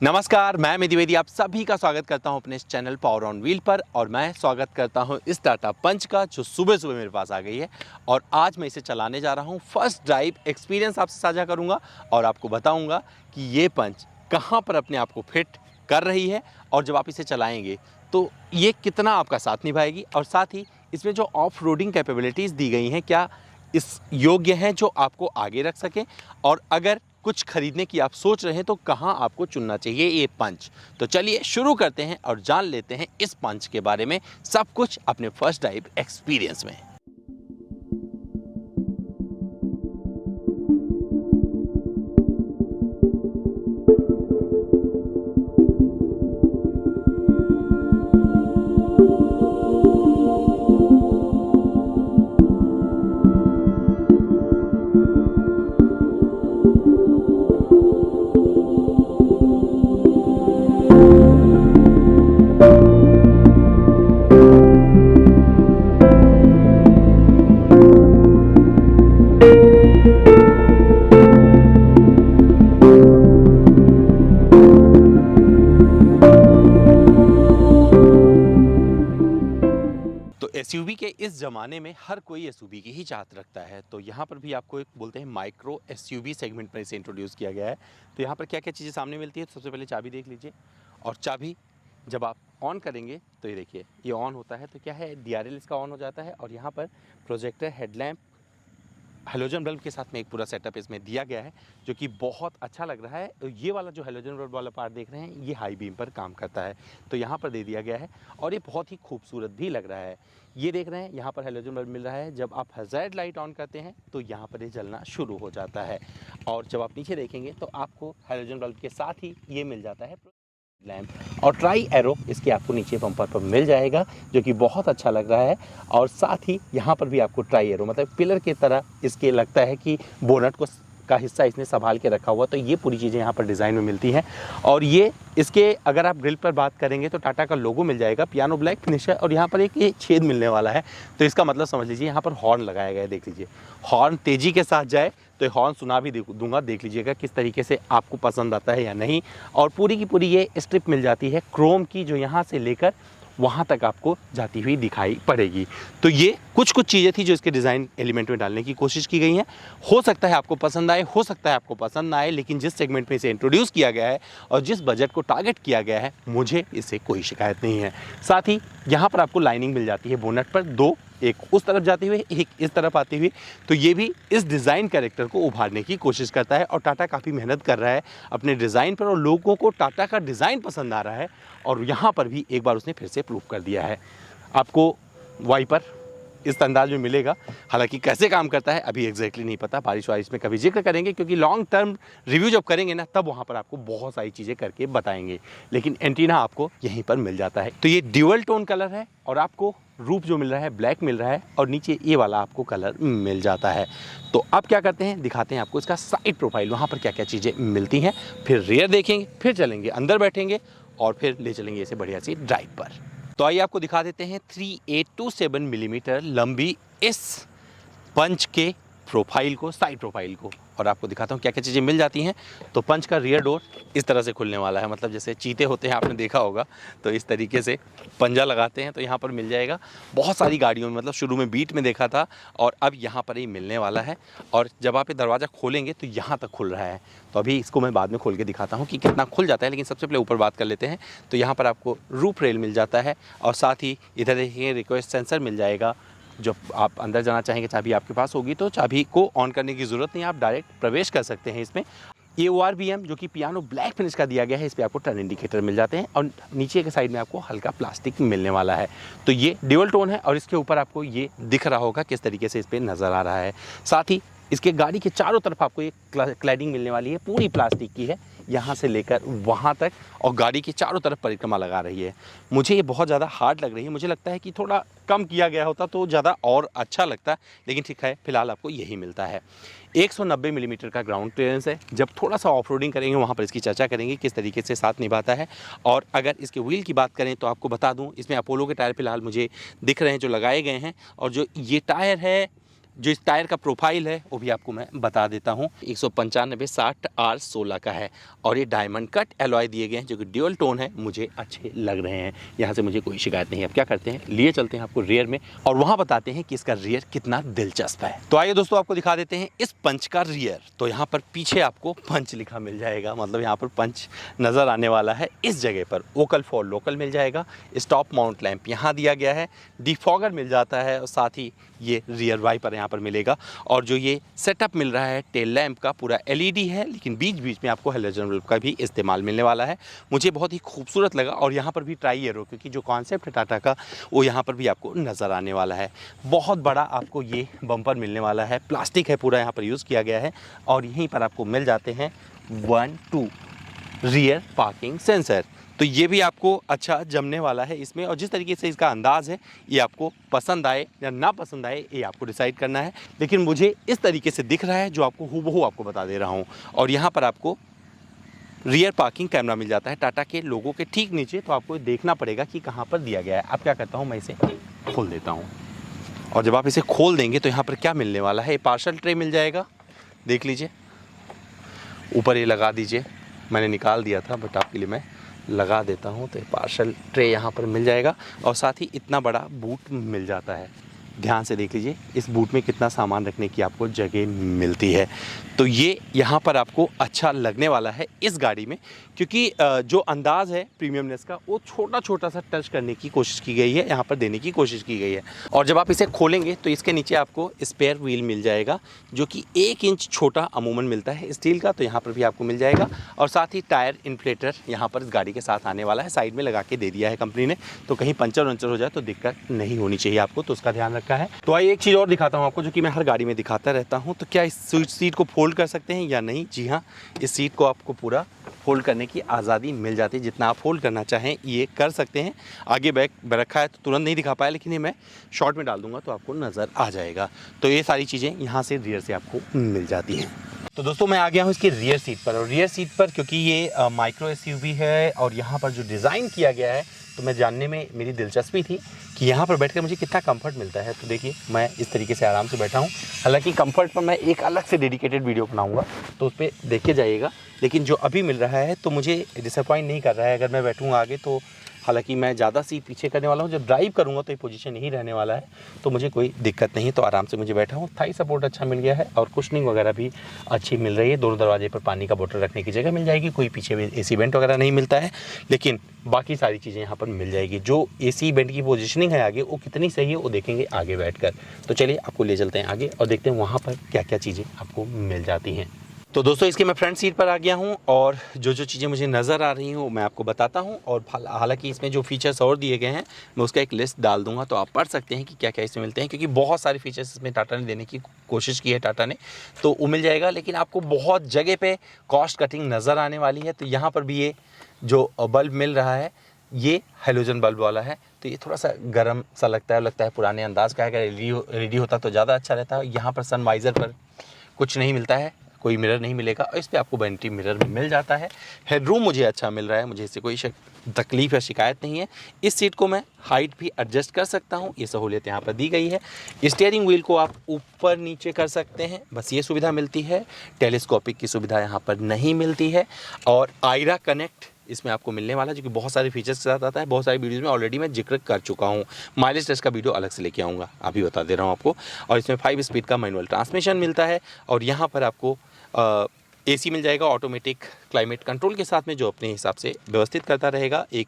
नमस्कार, मैं अमित द्विवेदी आप सभी का स्वागत करता हूं अपने इस चैनल पावर ऑन व्हील पर। और मैं स्वागत करता हूं इस टाटा पंच का जो सुबह सुबह मेरे पास आ गई है। और आज मैं इसे चलाने जा रहा हूं। फर्स्ट ड्राइव एक्सपीरियंस आपसे साझा करूंगा और आपको बताऊंगा कि ये पंच कहां पर अपने आप को फिट कर रही है और जब आप इसे चलाएंगे तो ये कितना आपका साथ निभाएगी, और साथ ही इसमें जो ऑफ रोडिंग कैपेबिलिटीज़ दी गई हैं क्या इस योग्य हैं जो आपको आगे रख सकें, और अगर कुछ खरीदने की आप सोच रहे हैं तो कहां आपको चुनना चाहिए ये पंच। तो चलिए शुरू करते हैं और जान लेते हैं इस पंच के बारे में सब कुछ अपने फर्स्ट ड्राइव एक्सपीरियंस में। एसयूवी के इस ज़माने में हर कोई एसयूवी की ही चाहत रखता है। तो यहाँ पर भी आपको एक बोलते हैं माइक्रो एसयूवी सेगमेंट में इसे इंट्रोड्यूस किया गया है। तो यहाँ पर क्या क्या चीज़ें सामने मिलती है, तो सबसे पहले चाबी देख लीजिए। और चाबी जब आप ऑन करेंगे तो ये देखिए ये ऑन होता है, तो क्या है DRL इसका ऑन हो जाता है। और यहाँ पर प्रोजेक्टर, हेडलैम्प, हेलोजन बल्ब के साथ में एक पूरा सेटअप इसमें दिया गया है जो कि बहुत अच्छा लग रहा है। ये वाला जो हेलोजन बल्ब वाला पार्ट देख रहे हैं ये हाई बीम पर काम करता है, तो यहाँ पर दे दिया गया है और ये बहुत ही खूबसूरत भी लग रहा है। ये देख रहे हैं यहाँ पर हेलोजन बल्ब मिल रहा है, जब आप हज़ार्ड लाइट ऑन करते हैं तो यहाँ पर ये जलना शुरू हो जाता है। और जब आप नीचे देखेंगे तो आपको हेलोजन बल्ब के साथ ही ये मिल जाता है लैम्प और ट्राई एरो इसके आपको नीचे बम्पर पर मिल जाएगा जो कि बहुत अच्छा लग रहा है। और साथ ही यहाँ पर भी आपको ट्राई एरो मतलब पिलर की तरह इसके लगता है कि बोनट को का हिस्सा इसने संभाल के रखा हुआ, तो ये पूरी चीज़ें यहाँ पर डिज़ाइन में मिलती हैं। और ये इसके अगर आप ग्रिल पर बात करेंगे तो टाटा का लोगो मिल जाएगा, पियानो ब्लैक फिनिश है और यहाँ पर एक ये छेद मिलने वाला है। तो इसका मतलब समझ लीजिए यहाँ पर हॉर्न लगाया गया है। देख लीजिए हॉर्न तेज़ी के साथ जाए तो हॉर्न सुना भी दूंगा, देख लीजिएगा किस तरीके से आपको पसंद आता है या नहीं। और पूरी की पूरी ये स्ट्रिप मिल जाती है क्रोम की जो यहाँ से लेकर वहाँ तक आपको जाती हुई दिखाई पड़ेगी। तो ये कुछ चीज़ें थी जो इसके डिज़ाइन एलिमेंट में डालने की कोशिश की गई हैं। हो सकता है आपको पसंद आए, हो सकता है आपको पसंद ना आए, लेकिन जिस सेगमेंट में इसे इंट्रोड्यूस किया गया है और जिस बजट को टारगेट किया गया है मुझे इससे कोई शिकायत नहीं है। साथ ही यहाँ पर आपको लाइनिंग मिल जाती है बोनट पर, दो, एक उस तरफ जाती हुई एक इस तरफ आती हुई। तो ये भी इस डिज़ाइन कैरेक्टर को उभारने की कोशिश करता है और टाटा काफ़ी मेहनत कर रहा है अपने डिज़ाइन पर और लोगों को टाटा का डिज़ाइन पसंद आ रहा है। और यहाँ पर भी एक बार उसने फिर से प्रूव कर दिया है। आपको वाइपर इस अंदाज में मिलेगा, हालांकि कैसे काम करता है अभी एग्जैक्टली नहीं पता, बारिश वारिश में कभी जिक्र करेंगे क्योंकि लॉन्ग टर्म रिव्यू जब करेंगे ना तब वहाँ पर आपको बहुत सारी चीज़ें करके बताएंगे। लेकिन एंटीना आपको यहीं पर मिल जाता है। तो ये ड्यूअल टोन कलर है और आपको रूफ जो मिल रहा है ब्लैक मिल रहा है और नीचे ये वाला आपको कलर मिल जाता है। तो अब क्या करते हैं, दिखाते हैं आपको इसका साइड प्रोफाइल, वहाँ पर क्या क्या चीज़ें मिलती हैं, फिर रेयर देखेंगे, फिर चलेंगे अंदर बैठेंगे और फिर ले चलेंगे इसे बढ़िया सी ड्राइव पर। तो आइए आपको दिखा देते हैं 3827 मिलीमीटर लंबी इस पंच के प्रोफाइल को, साइड प्रोफाइल को, और आपको दिखाता हूँ क्या क्या चीज़ें मिल जाती हैं। तो पंच का रियर डोर इस तरह से खुलने वाला है, मतलब जैसे चीते होते हैं आपने देखा होगा, तो इस तरीके से पंजा लगाते हैं तो यहाँ पर मिल जाएगा। बहुत सारी गाड़ियों में, मतलब शुरू में बीट में देखा था और अब यहाँ पर ही मिलने वाला है। और जब आप ये दरवाज़ा खोलेंगे तो यहाँ तक खुल रहा है। तो अभी इसको मैं बाद में खोल के दिखाता हूँ कि कितना खुल जाता है, लेकिन सबसे पहले ऊपर बात कर लेते हैं। तो यहाँ पर आपको रूफ रेल मिल जाता है और साथ ही इधर देखिए रिक्वेस्ट सेंसर मिल जाएगा। जब आप अंदर जाना चाहेंगे, चाबी आपके पास होगी तो चाबी को ऑन करने की ज़रूरत नहीं, आप डायरेक्ट प्रवेश कर सकते हैं इसमें। ये ORVM जो कि पियानो ब्लैक फिनिश का दिया गया है, इस पर आपको टर्न इंडिकेटर मिल जाते हैं और नीचे के साइड में आपको हल्का प्लास्टिक मिलने वाला है। तो ये ड्यूअल टोन है और इसके ऊपर आपको ये दिख रहा होगा किस तरीके से इस पर नज़र आ रहा है। साथ ही इसके गाड़ी के चारों तरफ आपको ये क्लैडिंग मिलने वाली है, पूरी प्लास्टिक की है यहाँ से लेकर वहाँ तक, और गाड़ी के चारों तरफ परिक्रमा लगा रही है। मुझे ये बहुत ज़्यादा हार्ड लग रही है, मुझे लगता है कि थोड़ा कम किया गया होता तो ज़्यादा और अच्छा लगता, लेकिन ठीक है फिलहाल आपको यही मिलता है। 190 मिलीमीटर का ग्राउंड क्लियरेंस है। जब थोड़ा सा ऑफ रोडिंग करेंगे वहाँ पर इसकी चर्चा करेंगे किस तरीके से साथ निभाता है। और अगर इसके व्हील की बात करें तो आपको बता दूँ इसमें अपोलो के टायर फिलहाल मुझे दिख रहे हैं जो लगाए गए हैं, और जो ये टायर है जो इस टायर का प्रोफाइल है वो भी आपको मैं बता देता हूँ। 195/60R16 का है और ये डायमंड कट एलॉय दिए गए हैं जो कि ड्यूअल टोन है, मुझे अच्छे लग रहे हैं। यहाँ से मुझे कोई शिकायत नहीं है। अब क्या करते हैं, लिए चलते हैं आपको रियर में और वहाँ बताते हैं कि इसका रियर कितना दिलचस्प है। तो आइए दोस्तों आपको दिखा देते हैं इस पंच का रियर। तो यहाँ पर पीछे आपको पंच लिखा मिल जाएगा, मतलब यहाँ पर पंच नज़र आने वाला है। इस जगह पर वोकल फॉर लोकल मिल जाएगा, स्टॉप माउंट लैंप यहाँ दिया गया है, डिफॉगर मिल जाता है और साथ ही ये रियर वाइपर यहाँ पर मिलेगा। और जो ये सेटअप मिल रहा है टेल लैंप का पूरा एलईडी है, लेकिन बीच बीच में आपको हैलोजन बल्ब का भी इस्तेमाल मिलने वाला है। मुझे बहुत ही खूबसूरत लगा और यहाँ पर भी ट्राई एरो, क्योंकि जो कॉन्सेप्ट है टाटा का वो यहाँ पर भी आपको नज़र आने वाला है। बहुत बड़ा आपको ये बम्पर मिलने वाला है, प्लास्टिक है पूरा यहाँ पर यूज़ किया गया है। और यहीं पर आपको मिल जाते हैं 1 2 रियर पार्किंग सेंसर। तो ये भी आपको अच्छा जमने वाला है इसमें। और जिस तरीके से इसका अंदाज़ है ये आपको पसंद आए या ना पसंद आए ये आपको डिसाइड करना है, लेकिन मुझे इस तरीके से दिख रहा है जो आपको हूबहू आपको बता दे रहा हूँ। और यहाँ पर आपको रियर पार्किंग कैमरा मिल जाता है टाटा के लोगों के ठीक नीचे, तो आपको देखना पड़ेगा कि कहाँ पर दिया गया है। अब क्या करता हूँ, मैं इसे खोल देता हूँ और जब आप इसे खोल देंगे तो यहाँ पर क्या मिलने वाला है, पार्सल ट्रे मिल जाएगा। देख लीजिए, ऊपर ये लगा दीजिए, मैंने निकाल दिया था बट आपके लिए मैं लगा देता हूँ। तो पार्सल ट्रे यहाँ पर मिल जाएगा और साथ ही इतना बड़ा बूट मिल जाता है। ध्यान से देख लीजिए इस बूट में कितना सामान रखने की आपको जगह मिलती है। तो ये यहाँ पर आपको अच्छा लगने वाला है इस गाड़ी में, क्योंकि जो अंदाज़ है प्रीमियमनेस का वो छोटा छोटा सा टच करने की कोशिश की गई है, यहाँ पर देने की कोशिश की गई है। और जब आप इसे खोलेंगे तो इसके नीचे आपको स्पेयर व्हील मिल जाएगा जो कि 1 इंच छोटा अमूमन मिलता है स्टील का, तो यहाँ पर भी आपको मिल जाएगा। और साथ ही टायर इन्फ्लेटर यहाँ पर इस गाड़ी के साथ आने वाला है, साइड में लगा के दे दिया है कंपनी ने, तो कहीं पंचर वंचर हो जाए तो दिक्कत नहीं होनी चाहिए आपको, तो उसका ध्यान रखा है। तो आइए एक चीज़ और दिखाता हूँ आपको जो कि मैं हर गाड़ी में दिखाता रहता हूँ। तो क्या इस सीट को फोल्ड कर सकते हैं या नहीं? जी हाँ, इस सीट को आपको पूरा फोल्ड करने की आज़ादी मिल जाती है, जितना आप फोल्ड करना चाहें ये कर सकते हैं। आगे बैक रखा है तो तुरंत नहीं दिखा पाया, लेकिन ये मैं शॉर्ट में डाल दूंगा तो आपको नज़र आ जाएगा। तो ये सारी चीज़ें यहाँ से रियर से आपको मिल जाती हैं। तो दोस्तों मैं आ गया हूँ इसकी रियर सीट पर, और रियर सीट पर क्योंकि ये माइक्रो एसयूवी है और यहाँ पर जो डिज़ाइन किया गया है तो मैं जानने में मेरी दिलचस्पी थी कि यहाँ पर बैठकर मुझे कितना कंफर्ट मिलता है। तो देखिए मैं इस तरीके से आराम से बैठा हूँ, हालांकि कंफर्ट पर मैं एक अलग से डेडिकेटेड वीडियो बनाऊँगा तो उस पर देख के जाइएगा, लेकिन जो अभी मिल रहा है तो मुझे डिसअपॉइंट नहीं कर रहा है। अगर मैं बैठूँगा आगे तो हालांकि मैं ज़्यादा सीट पीछे करने वाला हूँ, जब ड्राइव करूँगा तो ये पोजीशन यही रहने वाला है, तो मुझे कोई दिक्कत नहीं है। तो आराम से मुझे बैठा हूँ, थाई सपोर्ट अच्छा मिल गया है और कुशनिंग वगैरह भी अच्छी मिल रही है। दोनों दरवाजे पर पानी का बोतल रखने की जगह मिल जाएगी, कोई पीछे भी एसी वेंट वगैरह नहीं मिलता है, लेकिन बाकी सारी चीज़ें यहाँ पर मिल जाएगी। जो एसी वेंट की पोजीशनिंग है आगे वो कितनी सही है वो देखेंगे आगे बैठकर। तो चलिए आपको ले चलते हैं आगे और देखते हैं वहाँ पर क्या क्या चीज़ें आपको मिल जाती हैं। तो दोस्तों इसके मैं फ्रंट सीट पर आ गया हूँ और जो जो चीज़ें मुझे नज़र आ रही हैं वो मैं आपको बताता हूँ। और हालांकि इसमें जो फीचर्स और दिए गए हैं मैं उसका एक लिस्ट डाल दूंगा, तो आप पढ़ सकते हैं कि क्या क्या इसमें मिलते हैं, क्योंकि बहुत सारे फीचर्स इसमें टाटा ने देने की कोशिश की है टाटा ने, तो वो मिल जाएगा। लेकिन आपको बहुत जगह पर कॉस्ट कटिंग नज़र आने वाली है। तो यहाँ पर भी ये जो बल्ब मिल रहा है ये हैलोजन बल्ब वाला है, तो ये थोड़ा सा गर्म सा लगता है पुराने अंदाज़ का है। अगर एलईडी होता तो ज़्यादा अच्छा रहता है। यहाँ पर सन वाइज़र पर कुछ नहीं मिलता है, कोई मिरर नहीं मिलेगा, और इस पर आपको वेंटी मिरर भी मिल जाता है। हेडरूम मुझे अच्छा मिल रहा है, मुझे इससे कोई तकलीफ़ या शिकायत नहीं है। इस सीट को मैं हाइट भी एडजस्ट कर सकता हूँ, ये सहूलियत यहाँ पर दी गई है। स्टीयरिंग व्हील को आप ऊपर नीचे कर सकते हैं, बस ये सुविधा मिलती है। टेलीस्कोपिक की सुविधा यहाँ पर नहीं मिलती है। और आयरा कनेक्ट इसमें आपको मिलने वाला है, जो कि बहुत सारे फीचर्स के साथ आता है। बहुत सारी वीडियोज़ में ऑलरेडी मैं जिक्र कर चुका हूँ, माइलेज टेस्ट का वीडियो अलग से लेके आऊँगा, अभी बता दे रहा हूँ आपको। और इसमें 5 स्पीड का मैनुअल ट्रांसमिशन मिलता है और यहाँ पर आपको एसी मिल जाएगा ऑटोमेटिक क्लाइमेट कंट्रोल के साथ में, जो अपने हिसाब से व्यवस्थित करता रहेगा। एक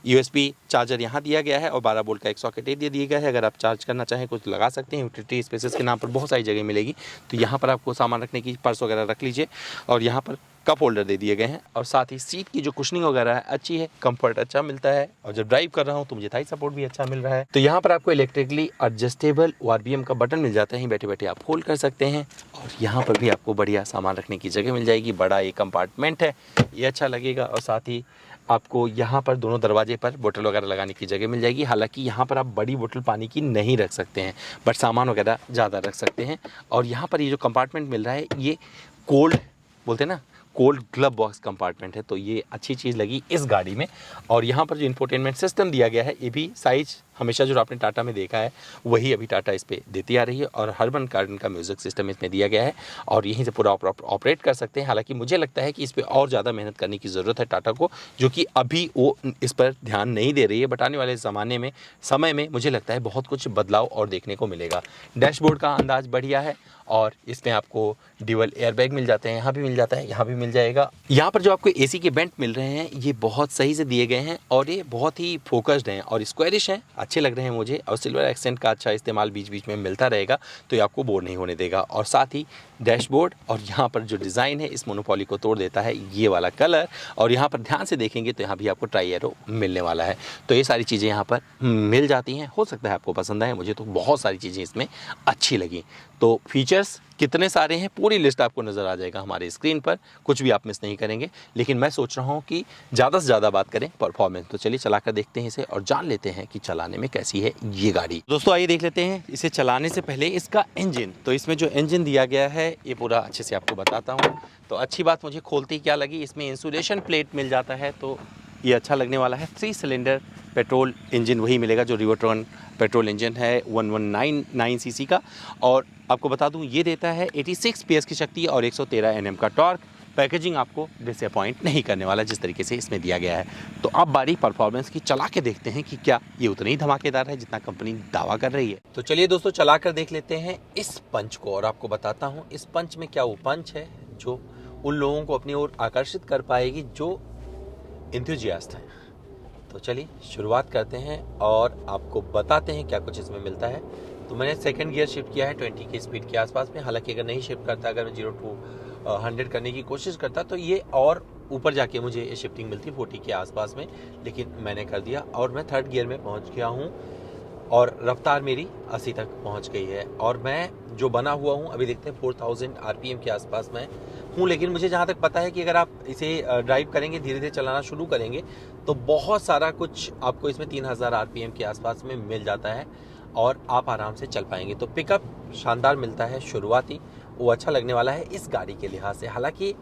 यूएसबी चार्जर यहाँ दिया गया है और 12 वोल्ट का एक सॉकेट एरिया दिया गया है। अगर आप चार्ज करना चाहें कुछ लगा सकते हैं। यूटिलिटी स्पेसेस के नाम पर बहुत सारी जगह मिलेगी, तो यहाँ पर आपको सामान रखने की पर्स वगैरह रख लीजिए। और यहाँ पर कप होल्डर दे दिए गए हैं और साथ ही सीट की जो कुशनिंग वगैरह है अच्छी है, कंफर्ट अच्छा मिलता है। और जब ड्राइव कर रहा हूँ तो मुझे थाई सपोर्ट भी अच्छा मिल रहा है। तो यहाँ पर आपको इलेक्ट्रिकली एडजस्टेबल ORVM का बटन मिल जाता है, बैठे बैठे आप होल्ड कर सकते हैं। और यहाँ पर भी आपको बढ़िया सामान रखने की जगह मिल जाएगी, बड़ा ये कंपार्टमेंट है, ये अच्छा लगेगा। और साथ ही आपको यहाँ पर दोनों दरवाजे पर बोतल वगैरह लगाने की जगह मिल जाएगी। हालांकि यहाँ पर आप बड़ी बोतल पानी की नहीं रख सकते हैं, बट सामान वगैरह ज़्यादा रख सकते हैं। और यहाँ पर ये जो कंपार्टमेंट मिल रहा है ये कोल्ड बोलते हैं ना, कोल्ड ग्लव बॉक्स कंपार्टमेंट है, तो ये अच्छी चीज़ लगी इस गाड़ी में। और यहाँ पर जो इंफोटेनमेंट सिस्टम दिया गया है ये भी साइज हमेशा जो आपने टाटा में देखा है वही अभी टाटा इस पर देती आ रही है। और हर्मन कार्डन का म्यूज़िक सिस्टम इसमें दिया गया है और यहीं से पूरा ऑपरेट कर सकते हैं। हालांकि मुझे लगता है कि इस पर और ज़्यादा मेहनत करने की ज़रूरत है टाटा को, जो कि अभी वो इस पर ध्यान नहीं दे रही है। बट आने वाले समय में मुझे लगता है बहुत कुछ बदलाव और देखने को मिलेगा। डैशबोर्ड का अंदाज बढ़िया है और इसमें आपको ड्यूअल एयरबैग मिल जाते हैं, यहाँ भी मिल जाता है, यहाँ भी मिल जाएगा। यहाँ पर जो आपको एसी के वेंट मिल रहे हैं ये बहुत सही से दिए गए हैं और ये बहुत ही फोकस्ड हैं और स्क्वायरिश हैं, अच्छे लग रहे हैं मुझे। और सिल्वर एक्सेंट का अच्छा इस्तेमाल बीच बीच में मिलता रहेगा तो ये आपको बोर नहीं होने देगा। और साथ ही डैशबोर्ड और यहाँ पर जो डिज़ाइन है इस मोनोपोली को तोड़ देता है ये वाला कलर। और यहाँ पर ध्यान से देखेंगे तो यहाँ भी आपको ट्राई एरो मिलने वाला है। तो ये सारी चीज़ें यहाँ पर मिल जाती हैं, हो सकता है आपको पसंद आए, मुझे तो बहुत सारी चीज़ें इसमें अच्छी लगी। तो फीचर्स कितने सारे हैं पूरी लिस्ट आपको नज़र आ जाएगा हमारे स्क्रीन पर, कुछ भी आप मिस नहीं करेंगे। लेकिन मैं सोच रहा हूँ कि ज़्यादा से ज़्यादा बात करें परफॉर्मेंस, तो चलिए चला कर देखते हैं इसे और जान लेते हैं कि चलाने में कैसी है ये गाड़ी। दोस्तों आइए देख लेते हैं इसे चलाने से पहले इसका इंजन। तो इसमें जो इंजन दिया गया है ये पूरा अच्छे से आपको बताता हूँ। तो अच्छी बात मुझे खोलते ही क्या लगी, इसमें इंसुलेशन प्लेट मिल जाता है तो ये अच्छा लगने वाला है। 3 सिलेंडर पेट्रोल इंजन वही मिलेगा जो रिवर्ट्रॉन पेट्रोल इंजन है 1199 सीसी का। और आपको बता दूं ये देता है 86 PS की शक्ति और 113 Nm का टॉर्क। पैकेजिंग आपको डिसअपॉइंट नहीं करने वाला जिस तरीके से इसमें दिया गया है। तो अब बारी परफॉर्मेंस की, चला के देखते हैं कि क्या ये उतनी ही धमाकेदार है जितना कंपनी दावा कर रही है। तो चलिए दोस्तों चला कर देख लेते हैं इस पंच को और आपको बताता हूँ इस पंच में क्या वो पंच है जो उन लोगों को अपनी ओर आकर्षित कर पाएगी जो एंथुजियास्ट हैं। तो चलिए शुरुआत करते हैं और आपको बताते हैं क्या कुछ इसमें मिलता है। तो मैंने सेकंड गियर शिफ्ट किया है 20 की स्पीड के आसपास में। हालांकि अगर नहीं शिफ्ट करता, अगर मैं 0 to 100 करने की कोशिश करता तो ये और ऊपर जाके मुझे शिफ्टिंग मिलती 40 के आसपास में, लेकिन मैंने कर दिया और मैं थर्ड गियर में पहुंच गया हूँ और रफ्तार मेरी 80 तक पहुंच गई है। और मैं जो बना हुआ हूँ अभी देखते हैं 4000 RPM के आसपास मैं हूँ। लेकिन मुझे जहाँ तक पता है कि अगर आप इसे ड्राइव करेंगे, धीरे धीरे चलाना शुरू करेंगे तो बहुत सारा कुछ आपको इसमें 3000 RPM के आसपास में मिल जाता है और आप आराम से चल पाएंगे। तो पिकअप शानदार मिलता है, शुरुआती वो अच्छा लगने वाला है इस गाड़ी के लिहाज से। हालांकि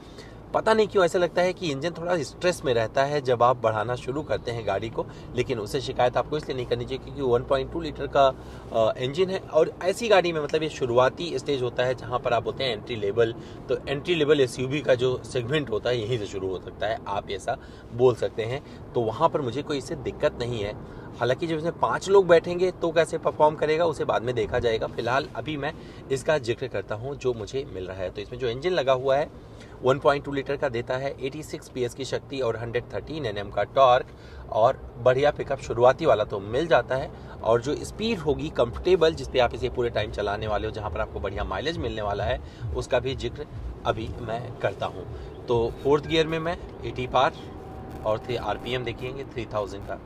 पता नहीं क्यों ऐसा लगता है कि इंजन थोड़ा स्ट्रेस में रहता है जब आप बढ़ाना शुरू करते हैं गाड़ी को, लेकिन उससे शिकायत आपको इसलिए नहीं करनी चाहिए क्योंकि 1.2 लीटर का इंजन है। और ऐसी गाड़ी में मतलब ये शुरुआती स्टेज होता है जहां पर आप बोलते हैं एंट्री लेवल। तो एंट्री लेवल एसयूवी का जो सेगमेंट होता है यहीं से शुरू हो सकता है, आप ऐसा बोल सकते हैं। तो वहाँ पर मुझे कोई इससे दिक्कत नहीं है। हालांकि जब इसमें 5 लोग बैठेंगे तो कैसे परफॉर्म करेगा उसे बाद में देखा जाएगा। फिलहाल अभी मैं इसका जिक्र करता हूं जो मुझे मिल रहा है। तो इसमें जो इंजन लगा हुआ है 1.2 लीटर का देता है, 86 PS की शक्ति और 113 Nm का टॉर्क और बढ़िया पिकअप शुरुआती वाला तो मिल जाता है। और जो स्पीड होगी कंफर्टेबल जिस पे आप इसे पूरे टाइम चलाने वाले हो, जहाँ पर आपको बढ़िया माइलेज मिलने वाला है, उसका भी जिक्र अभी मैं करता हूँ। तो फोर्थ गियर में मैं 80 पार और RPM देखिएंगे 3000 का।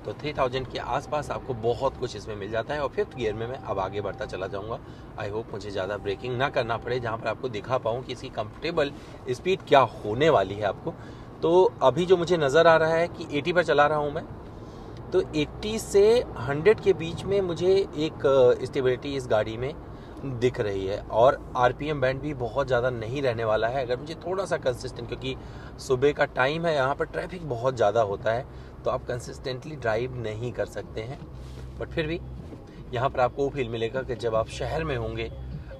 तो 3000 के आसपास आपको बहुत कुछ इसमें मिल जाता है। और फिफ्थ गियर में मैं अब आगे बढ़ता चला जाऊंगा। आई होप मुझे ज़्यादा ब्रेकिंग ना करना पड़े, जहाँ पर आपको दिखा पाऊँ कि इसकी कंफर्टेबल स्पीड क्या होने वाली है आपको। तो अभी जो मुझे नज़र आ रहा है कि 80 पर चला रहा हूँ मैं, तो 80 से 100 के बीच में मुझे एक स्टेबिलिटी इस गाड़ी में दिख रही है। और RPM बैंड भी बहुत ज़्यादा नहीं रहने वाला है। अगर मुझे थोड़ा सा कंसिस्टेंट, क्योंकि सुबह का टाइम है, यहाँ पर ट्रैफिक बहुत ज़्यादा होता है तो आप कंसिस्टेंटली ड्राइव नहीं कर सकते हैं। बट फिर भी यहाँ पर आपको फील मिलेगा कि जब आप शहर में होंगे,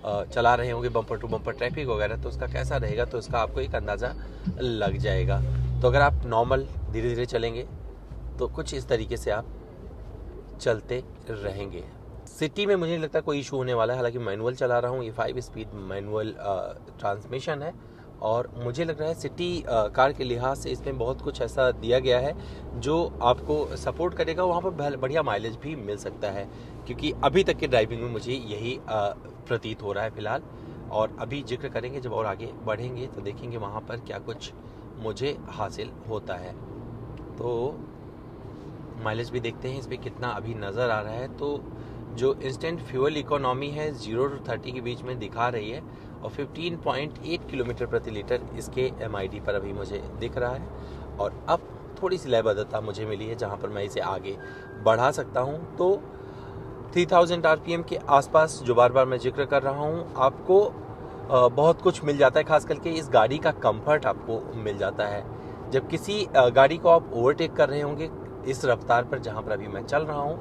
चला रहे होंगे बम्पर टू बम्पर ट्रैफिक वगैरह, तो उसका कैसा रहेगा तो इसका आपको एक अंदाज़ा लग जाएगा। तो अगर आप नॉर्मल धीरे धीरे चलेंगे तो कुछ इस तरीके से आप चलते रहेंगे। सिटी में मुझे नहीं लगता कोई इशू होने वाला है। हालांकि मैनुअल चला रहा हूँ, ये 5 स्पीड मैनुअल ट्रांसमिशन है और मुझे लग रहा है सिटी कार के लिहाज से इसमें बहुत कुछ ऐसा दिया गया है जो आपको सपोर्ट करेगा। वहाँ पर बढ़िया माइलेज भी मिल सकता है, क्योंकि अभी तक के ड्राइविंग में मुझे यही प्रतीत हो रहा है फिलहाल। और अभी जिक्र करेंगे जब और आगे बढ़ेंगे तो देखेंगे वहाँ पर क्या कुछ मुझे हासिल होता है। तो माइलेज भी देखते हैं इस पर कितना अभी नज़र आ रहा है। तो जो इंस्टेंट फ्यूल इकोनॉमी है 0 to 30 के बीच में दिखा रही है और 15.8 किलोमीटर प्रति लीटर इसके MID पर अभी मुझे दिख रहा है। और अब थोड़ी सी लयबद्धता मुझे मिली है जहां पर मैं इसे आगे बढ़ा सकता हूं। तो 3000 RPM के आसपास जो बार बार मैं जिक्र कर रहा हूं, आपको बहुत कुछ मिल जाता है। खास करके इस गाड़ी का कंफर्ट आपको मिल जाता है। जब किसी गाड़ी को आप ओवरटेक कर रहे होंगे इस रफ्तार पर जहां पर अभी मैं चल रहा हूं,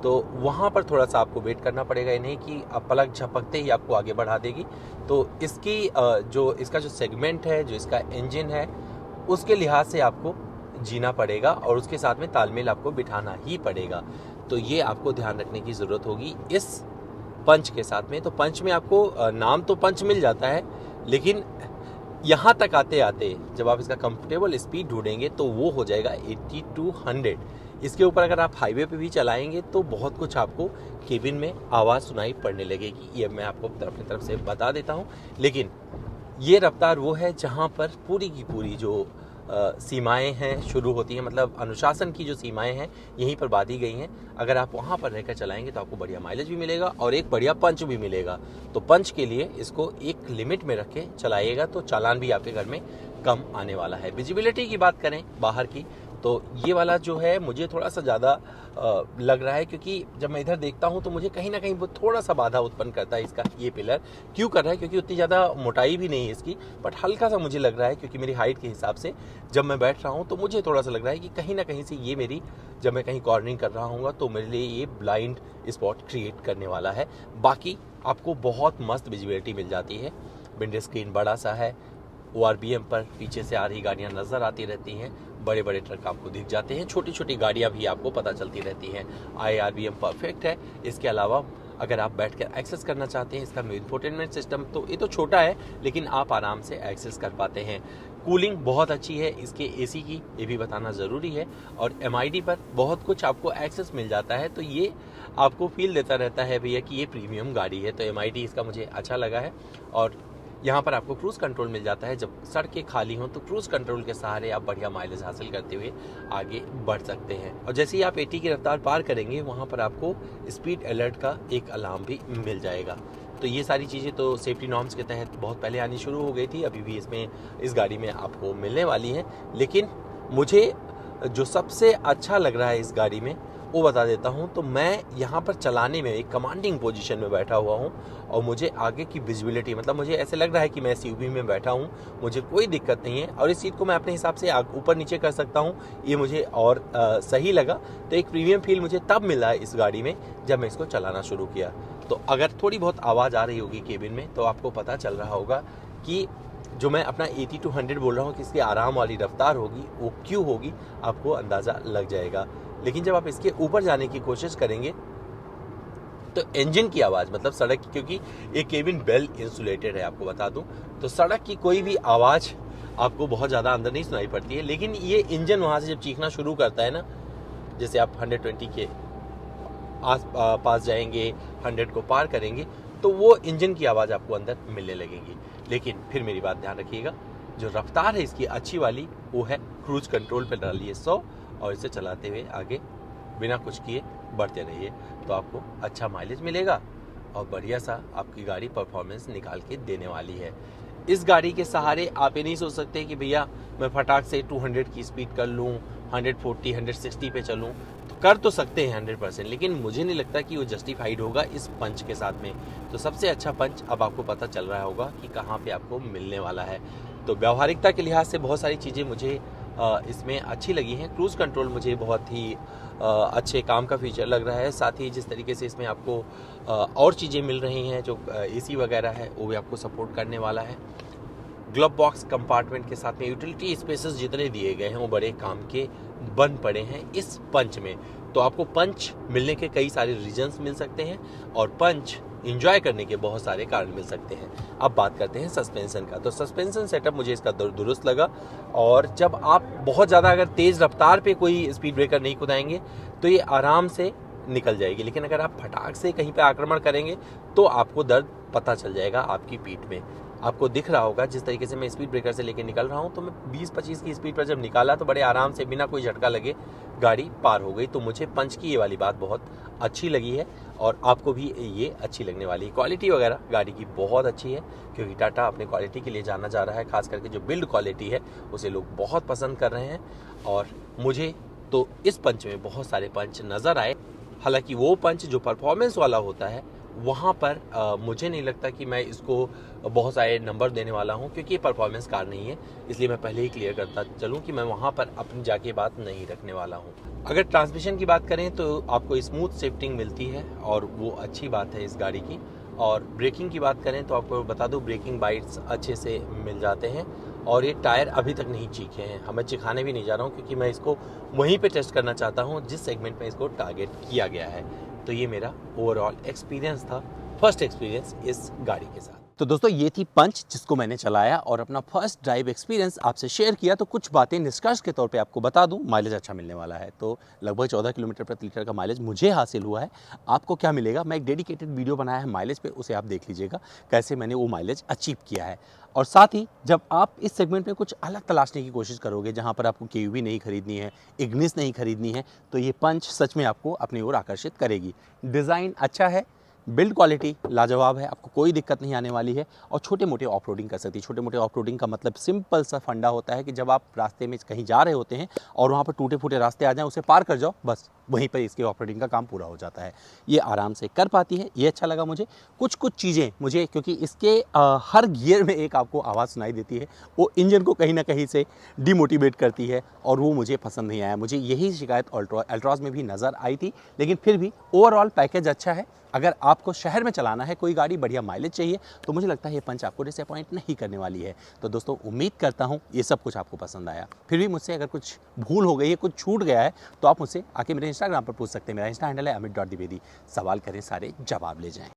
तो वहाँ पर थोड़ा सा आपको वेट करना पड़ेगा। ये नहीं कि पलक झपकते ही आपको आगे बढ़ा देगी। तो इसकी इसका जो सेगमेंट है, जो इसका इंजन है, उसके लिहाज से आपको जीना पड़ेगा और उसके साथ में तालमेल आपको बिठाना ही पड़ेगा। तो ये आपको ध्यान रखने की ज़रूरत होगी इस पंच के साथ में। तो पंच में आपको नाम तो पंच मिल जाता है, लेकिन यहाँ तक आते आते जब आप इसका कंफर्टेबल स्पीड ढूंढेंगे तो वो हो जाएगा 80 to 100। इसके ऊपर अगर आप हाईवे पे भी चलाएंगे तो बहुत कुछ आपको केबिन में आवाज़ सुनाई पड़ने लगेगी। ये मैं आपको अपनी तरफ से बता देता हूँ। लेकिन ये रफ्तार वो है जहाँ पर पूरी की पूरी जो सीमाएं हैं शुरू होती हैं, मतलब अनुशासन की जो सीमाएं हैं यहीं पर बांधी गई हैं। अगर आप वहाँ पर रहकर चलाएंगे तो आपको बढ़िया माइलेज भी मिलेगा और एक बढ़िया पंच भी मिलेगा। तो पंच के लिए इसको एक लिमिट में रख के चलाइएगा तो चालान भी आपके घर में कम आने वाला है। विजिबिलिटी की बात करें बाहर की, तो ये वाला जो है मुझे थोड़ा सा ज़्यादा लग रहा है, क्योंकि जब मैं इधर देखता हूँ तो मुझे कहीं ना कहीं वो थोड़ा सा बाधा उत्पन्न करता है। इसका ये पिलर क्यों कर रहा है, क्योंकि उतनी ज़्यादा मोटाई भी नहीं है इसकी, बट हल्का सा मुझे लग रहा है, क्योंकि मेरी हाइट के हिसाब से जब मैं बैठ रहा हूँ तो मुझे थोड़ा सा लग रहा है कि कहीं ना कहीं से ये मेरी, जब मैं कहीं कॉर्नरिंग कर रहा हूँ तो मेरे लिए ये ब्लाइंड स्पॉट क्रिएट करने वाला है। बाकी आपको बहुत मस्त विजिबिलिटी मिल जाती है। विंडो स्क्रीन बड़ा सा है, ORBM पर पीछे से आ रही गाड़ियाँ नज़र आती रहती हैं, बड़े बड़े ट्रक आपको दिख जाते हैं, छोटी छोटी गाड़ियाँ भी आपको पता चलती रहती हैं। IRBM परफेक्ट है। इसके अलावा अगर आप बैठकर एक्सेस करना चाहते हैं इसका इंफोटेनमेंट सिस्टम, तो ये तो छोटा है लेकिन आप आराम से एक्सेस कर पाते हैं। कूलिंग बहुत अच्छी है इसके AC की, ये भी बताना ज़रूरी है। और MID पर बहुत कुछ आपको एक्सेस मिल जाता है, तो ये आपको फील देता रहता है भैया कि ये प्रीमियम गाड़ी है। तो MID इसका मुझे अच्छा लगा है। और यहाँ पर आपको क्रूज़ कंट्रोल मिल जाता है। जब सड़कें खाली हों तो क्रूज़ कंट्रोल के सहारे आप बढ़िया माइलेज हासिल करते हुए आगे बढ़ सकते हैं। और जैसे ही आप 80 की रफ्तार पार करेंगे वहाँ पर आपको स्पीड अलर्ट का एक अलार्म भी मिल जाएगा। तो ये सारी चीज़ें तो सेफ्टी नॉर्म्स के तहत बहुत पहले आनी शुरू हो गई थी, अभी भी इस गाड़ी में आपको मिलने वाली हैं। लेकिन मुझे जो सबसे अच्छा लग रहा है इस गाड़ी में वो बता देता हूँ। तो मैं यहाँ पर चलाने में एक कमांडिंग पोजीशन में बैठा हुआ हूँ और मुझे आगे की विजिबिलिटी, मतलब मुझे ऐसे लग रहा है कि मैं SUV में बैठा हूँ, मुझे कोई दिक्कत नहीं है। और इस सीट को मैं अपने हिसाब से ऊपर नीचे कर सकता हूँ, ये मुझे और सही लगा। तो एक प्रीमियम फील मुझे तब मिला इस गाड़ी में जब मैं इसको चलाना शुरू किया। तो अगर थोड़ी बहुत आवाज़ आ रही होगी केबिन में तो आपको पता चल रहा होगा कि जो मैं अपना 80 to 100 बोल रहा हूँ कि इसकी आराम वाली रफ्तार होगी वो क्यों होगी, आपको अंदाज़ा लग जाएगा। लेकिन जब आप इसके ऊपर जाने की कोशिश करेंगे तो इंजन की आवाज़, मतलब सड़क की, क्योंकि ये केबिन वेल इंसुलेटेड है आपको बता दूं, तो सड़क की कोई भी आवाज़ आपको बहुत ज़्यादा अंदर नहीं सुनाई पड़ती है। लेकिन ये इंजन वहाँ से जब चीखना शुरू करता है ना, जैसे आप 120 के आस पास जाएंगे, 100 को पार करेंगे, तो वो इंजन की आवाज़ आपको अंदर मिलने लगेगी। लेकिन फिर मेरी बात ध्यान रखिएगा, जो रफ्तार है इसकी अच्छी वाली वो है क्रूज कंट्रोल पर डालिए 100 और इसे चलाते हुए आगे बिना कुछ किए बढ़ते रहिए, तो आपको अच्छा माइलेज मिलेगा और बढ़िया सा आपकी गाड़ी परफॉर्मेंस निकाल के देने वाली है। इस गाड़ी के सहारे आप ये नहीं सोच सकते कि भैया मैं फटाक से 200 की स्पीड कर लूँ, 140 160 पे चलूँ, तो कर तो सकते हैं 100%, लेकिन मुझे नहीं लगता कि वो जस्टिफाइड होगा इस पंच के साथ में। तो सबसे अच्छा पंच अब आपको पता चल रहा होगा कि कहाँ पे आपको मिलने वाला है। तो व्यावहारिकता के लिहाज से बहुत सारी चीज़ें मुझे इसमें अच्छी लगी हैं। क्रूज़ कंट्रोल मुझे बहुत ही अच्छे काम का फीचर लग रहा है। साथ ही जिस तरीके से इसमें आपको और चीज़ें मिल रही हैं, जो AC वगैरह है वो भी आपको सपोर्ट करने वाला है। ग्लव बॉक्स कंपार्टमेंट के साथ में यूटिलिटी स्पेसेस जितने दिए गए हैं वो बड़े काम के बन पड़े हैं इस पंच में। तो आपको पंच मिलने के कई सारे रीजंस मिल सकते हैं और पंच एंजॉय करने के बहुत सारे कारण मिल सकते हैं। अब बात करते हैं सस्पेंशन का। तो सस्पेंशन सेटअप मुझे इसका दुरुस्त लगा। और जब आप बहुत ज़्यादा अगर तेज़ रफ्तार पे कोई स्पीड ब्रेकर नहीं कुदाएंगे तो ये आराम से निकल जाएगी, लेकिन अगर आप फटाक से कहीं पे आक्रमण करेंगे तो आपको दर्द पता चल जाएगा आपकी पीठ में। आपको दिख रहा होगा जिस तरीके से मैं स्पीड ब्रेकर से लेके निकल रहा हूँ, तो मैं 20-25 की स्पीड पर जब निकाला तो बड़े आराम से बिना कोई झटका लगे गाड़ी पार हो गई। तो मुझे पंच की ये वाली बात बहुत अच्छी लगी है और आपको भी ये अच्छी लगने वाली है। क्वालिटी वगैरह गाड़ी की बहुत अच्छी है, क्योंकि टाटा अपने क्वालिटी के लिए जाना जा रहा है। खास करके जो बिल्ड क्वालिटी है उसे लोग बहुत पसंद कर रहे हैं और मुझे तो इस पंच में बहुत सारे पंच नज़र आए। हालांकि वो पंच जो परफॉर्मेंस वाला होता है वहाँ पर मुझे नहीं लगता कि मैं इसको बहुत सारे नंबर देने वाला हूँ, क्योंकि ये परफॉर्मेंस कार नहीं है। इसलिए मैं पहले ही क्लियर करता चलूँ कि मैं वहाँ पर अपनी जाके बात नहीं रखने वाला हूँ। अगर ट्रांसमिशन की बात करें तो आपको स्मूथ शिफ्टिंग मिलती है और वो अच्छी बात है इस गाड़ी की। और ब्रेकिंग की बात करें तो आपको बता दूं, ब्रेकिंग बाइट्स अच्छे से मिल जाते हैं और ये टायर अभी तक नहीं चीखे हैं। मैं चिखाने भी नहीं जा रहा हूँ, क्योंकि मैं इसको वहीं पे टेस्ट करना चाहता हूँ जिस सेगमेंट में इसको टारगेट किया गया है। तो ये मेरा ओवरऑल एक्सपीरियंस था, फर्स्ट एक्सपीरियंस इस गाड़ी के साथ। तो दोस्तों ये थी पंच, जिसको मैंने चलाया और अपना फर्स्ट ड्राइव एक्सपीरियंस आपसे शेयर किया। तो कुछ बातें निष्कर्ष के तौर पे आपको बता दूं, माइलेज अच्छा मिलने वाला है। तो लगभग 14 किलोमीटर प्रति लीटर का माइलेज मुझे हासिल हुआ है। आपको क्या मिलेगा, मैं एक डेडिकेटेड वीडियो बनाया है माइलेज पे, उसे आप देख लीजिएगा कैसे मैंने वो माइलेज अचीव किया है। और साथ ही जब आप इस सेगमेंट में कुछ अलग तलाशने की कोशिश करोगे, जहाँ पर आपको केयूवी नहीं खरीदनी है, इग्निस नहीं खरीदनी है, तो ये पंच सच में आपको अपनी ओर आकर्षित करेगी। डिज़ाइन अच्छा है, बिल्ड क्वालिटी लाजवाब है, आपको कोई दिक्कत नहीं आने वाली है और छोटे मोटे ऑफ रोडिंग कर सकती है। छोटे मोटे ऑफ रोडिंग का मतलब सिंपल सा फंडा होता है कि जब आप रास्ते में कहीं जा रहे होते हैं और वहाँ पर टूटे फूटे रास्ते आ जाएं, उसे पार कर जाओ, बस वहीं पर इसके ऑफ रोडिंग का काम पूरा हो जाता है। ये आराम से कर पाती है, ये अच्छा लगा मुझे। कुछ चीज़ें मुझे, क्योंकि इसके हर गियर में एक आपको आवाज़ सुनाई देती है, वो इंजन को कहीं ना कहीं से डिमोटिवेट करती है और वो मुझे पसंद नहीं आया। मुझे यही शिकायत अल्ट्रॉज में भी नज़र आई थी, लेकिन फिर भी ओवरऑल पैकेज अच्छा है। अगर आपको शहर में चलाना है, कोई गाड़ी बढ़िया माइलेज चाहिए, तो मुझे लगता है ये पंच आपको डिसअपॉइंट नहीं करने वाली है। तो दोस्तों उम्मीद करता हूँ ये सब कुछ आपको पसंद आया। फिर भी मुझसे अगर कुछ भूल हो गई है, कुछ छूट गया है, तो आप मुझसे आके मेरे इंस्टाग्राम पर पूछ सकते हैं। मेरा इंस्टा हैंडल है amit.dwivedi। सवाल करें, सारे जवाब ले जाएं।